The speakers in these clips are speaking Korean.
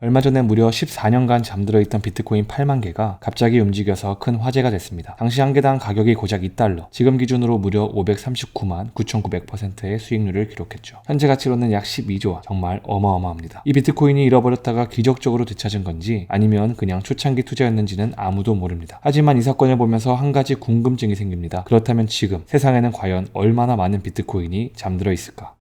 얼마 전에 무려 14년간 잠들어 있던 비트코인 8만 개가 갑자기 움직여서 큰 화제가 됐습니다. 당시 한 개당 가격이 고작 2달러, 지금 기준으로 무려 539만 9,900%의 수익률을 기록했죠. 현재 가치로는 약 12조 원, 정말 어마어마합니다. 이 비트코인이 잃어버렸다가 기적적으로 되찾은 건지 아니면 그냥 초창기 투자였는지는 아무도 모릅니다. 하지만 이 사건을 보면서 한 가지 궁금증이 생깁니다. 그렇다면 지금 세상에는 과연 얼마나 많은 비트코인이 잠들어 있을까?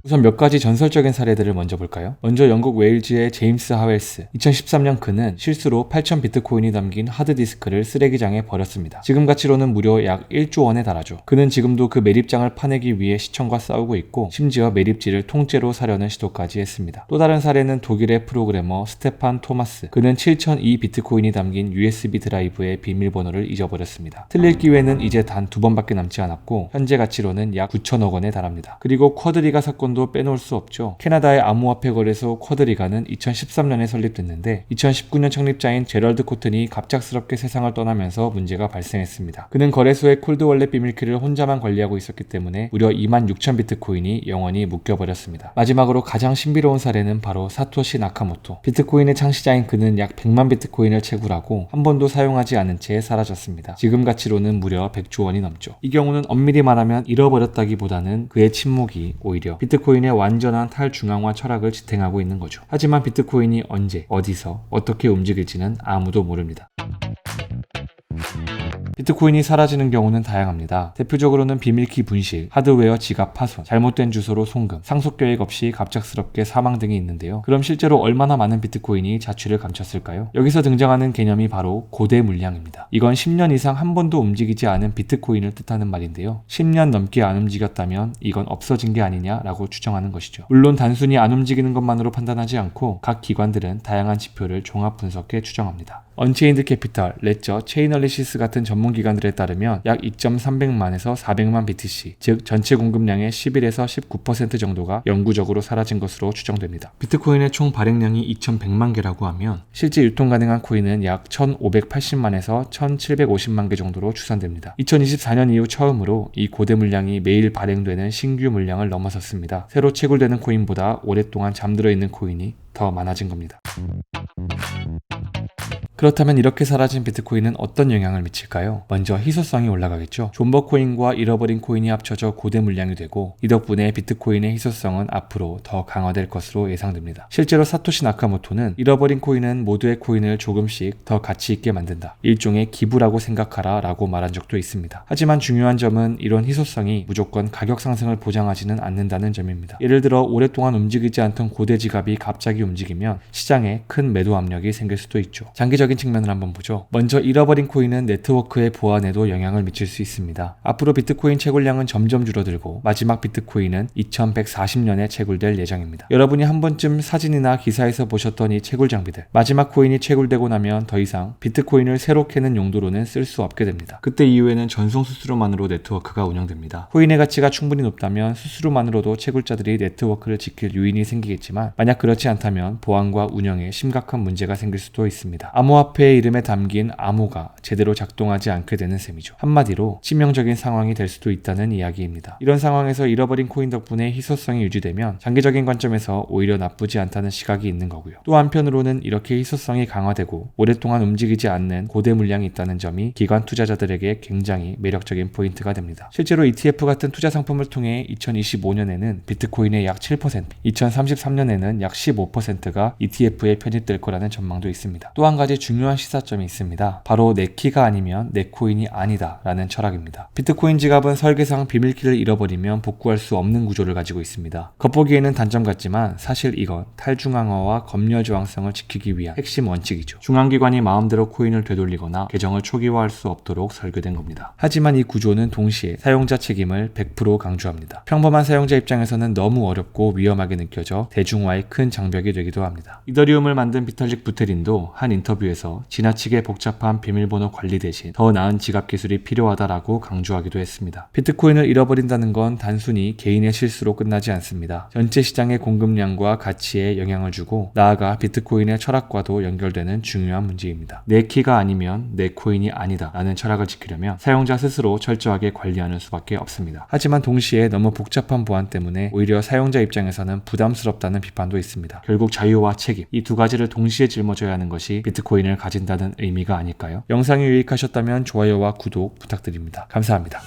우선 몇 가지 전설적인 사례들을 먼저 볼까요? 먼저 영국 웨일즈의 제임스 하웰스. 2013년 그는 실수로 8,000 비트코인이 담긴 하드디스크를 쓰레기장에 버렸습니다. 지금 가치로는 무려 약 1조 원에 달하죠. 그는 지금도 그 매립장을 파내기 위해 시청과 싸우고 있고 심지어 매립지를 통째로 사려는 시도까지 했습니다. 또 다른 사례는 독일의 프로그래머 스테판 토마스. 그는 7002 비트코인이 담긴 USB 드라이브의 비밀번호를 잊어버렸습니다. 틀릴 기회는 이제 단 2번밖에 남지 않았고 현재 가치로는 약 9천억 원에 달합니다. 그리고 쿼드리가 사건도 빼놓을 수 없죠. 캐나다의 암호화폐 거래소 쿼드리가는 2013년에 설립됐는데 2019년 창립자인 제럴드 코튼이 갑작스럽게 세상을 떠나면서 문제가 발생했습니다. 그는 거래소의 콜드월렛 비밀키를 혼자만 관리하고 있었기 때문에 무려 26,000 비트코인이 영원히 묶여버렸습니다. 마지막으로 가장 신비로운 사례는 바로 사토시 나카모토. 비트코인의 창시자인 그는 약 100만 비트코인을 채굴하고 한 번도 사용하지 않은 채 사라졌습니다. 지금 가치로는 무려 100조 원이 넘죠. 이 경우는 엄밀히 말하면 잃어버렸다기보다는 그의 침묵이 오히려 비트코인의 완전한 탈중앙화 철학을 지탱하고 있는 거죠. 하지만 비트코인이 언제, 어디서, 어떻게 움직일지는 아무도 모릅니다. 비트코인이 사라지는 경우는 다양합니다. 대표적으로는 비밀키 분실, 하드웨어 지갑 파손, 잘못된 주소로 송금, 상속 계획 없이 갑작스럽게 사망 등이 있는데요. 그럼 실제로 얼마나 많은 비트코인이 자취를 감췄을까요? 여기서 등장하는 개념이 바로 고대 물량입니다. 이건 10년 이상 한 번도 움직이지 않은 비트코인을 뜻하는 말인데요. 10년 넘게 안 움직였다면 이건 없어진 게 아니냐라고 추정하는 것이죠. 물론 단순히 안 움직이는 것만으로 판단하지 않고 각 기관들은 다양한 지표를 종합 분석해 추정합니다. 언체인드 캐피털, 레저, 체인얼리시스 같은 전문기관들에 따르면 약 2.300만에서 400만 BTC, 즉 전체 공급량의 11에서 19% 정도가 영구적으로 사라진 것으로 추정됩니다. 비트코인의 총 발행량이 2,100만 개라고 하면 실제 유통 가능한 코인은 약 1,580만에서 1,750만 개 정도로 추산됩니다. 2024년 이후 처음으로 이 고대 물량이 매일 발행되는 신규 물량을 넘어섰습니다. 새로 채굴되는 코인보다 오랫동안 잠들어 있는 코인이 더 많아진 겁니다. 그렇다면 이렇게 사라진 비트코인은 어떤 영향을 미칠까요? 먼저 희소성이 올라가겠죠. 존버 코인과 잃어버린 코인이 합쳐져 고대 물량이 되고 이 덕분에 비트코인의 희소성은 앞으로 더 강화될 것으로 예상됩니다. 실제로 사토시 나카모토는 잃어버린 코인은 모두의 코인을 조금씩 더 가치 있게 만든다. 일종의 기부라고 생각하라 라고 말한 적도 있습니다. 하지만 중요한 점은 이런 희소성이 무조건 가격 상승을 보장하지는 않는다는 점입니다. 예를 들어 오랫동안 움직이지 않던 고대 지갑이 갑자기 움직이면 시장에 큰 매도 압력이 생길 수도 있죠. 장기적인 측면을 한번 보죠. 먼저 잃어버린 코인은 네트워크의 보안에도 영향을 미칠 수 있습니다. 앞으로 비트코인 채굴량은 점점 줄어들고 마지막 비트코인은 2140년에 채굴될 예정입니다. 여러분이 한 번쯤 사진이나 기사에서 보셨던 이 채굴 장비들, 마지막 코인이 채굴되고 나면 더 이상 비트코인을 새로 캐는 용도로는 쓸 수 없게 됩니다. 그때 이후에는 전송 수수료만으로 네트워크가 운영됩니다. 코인의 가치가 충분히 높다면 수수료만으로도 채굴자들이 네트워크를 지킬 요인이 생기겠지만 만약 그렇지 않다면 보안과 운영에 심각한 문제가 생길 수도 있습니다. 암호화폐의 이름에 담긴 암호가 제대로 작동하지 않게 되는 셈이죠. 한마디로 치명적인 상황이 될 수도 있다는 이야기입니다. 이런 상황에서 잃어버린 코인 덕분에 희소성이 유지되면 장기적인 관점에서 오히려 나쁘지 않다는 시각이 있는 거고요. 또 한편으로는 이렇게 희소성이 강화되고 오랫동안 움직이지 않는 고대 물량이 있다는 점이 기관 투자자들에게 굉장히 매력적인 포인트가 됩니다. 실제로 ETF 같은 투자 상품을 통해 2025년에는 비트코인의 약 7%, 2033년에는 약 15%가 ETF에 편입될 거라는 전망도 있습니다. 또 한 가지 중요한 시사점이 있습니다. 바로 내 키가 아니면 내 코인이 아니다 라는 철학입니다. 비트코인 지갑은 설계상 비밀키를 잃어버리면 복구할 수 없는 구조를 가지고 있습니다. 겉보기에는 단점 같지만 사실 이건 탈중앙화와 검열 저항성을 지키기 위한 핵심 원칙이죠. 중앙기관이 마음대로 코인을 되돌리거나 계정을 초기화할 수 없도록 설계된 겁니다. 하지만 이 구조는 동시에 사용자 책임을 100% 강조합니다. 평범한 사용자 입장에서는 너무 어렵고 위험하게 느껴져 대중화의 큰 장벽이 되기도 합니다. 이더리움을 만든 비탈릭 부테린도 한 인터뷰에서 위해서 지나치게 복잡한 비밀번호 관리 대신 더 나은 지갑 기술이 필요하다라고 강조하기도 했습니다. 비트코인을 잃어버린다는 건 단순히 개인의 실수로 끝나지 않습니다. 전체 시장의 공급량과 가치에 영향을 주고 나아가 비트코인의 철학과도 연결되는 중요한 문제입니다. 내 키가 아니면 내 코인이 아니다 라는 철학을 지키려면 사용자 스스로 철저하게 관리하는 수밖에 없습니다. 하지만 동시에 너무 복잡한 보안 때문에 오히려 사용자 입장에서는 부담스럽다는 비판도 있습니다. 결국 자유와 책임, 이 두 가지를 동시에 짊어져야 하는 것이 비트코인을 가진다는 의미가 아닐까요? 영상이 유익하셨다면 좋아요와 구독 부탁드립니다. 감사합니다.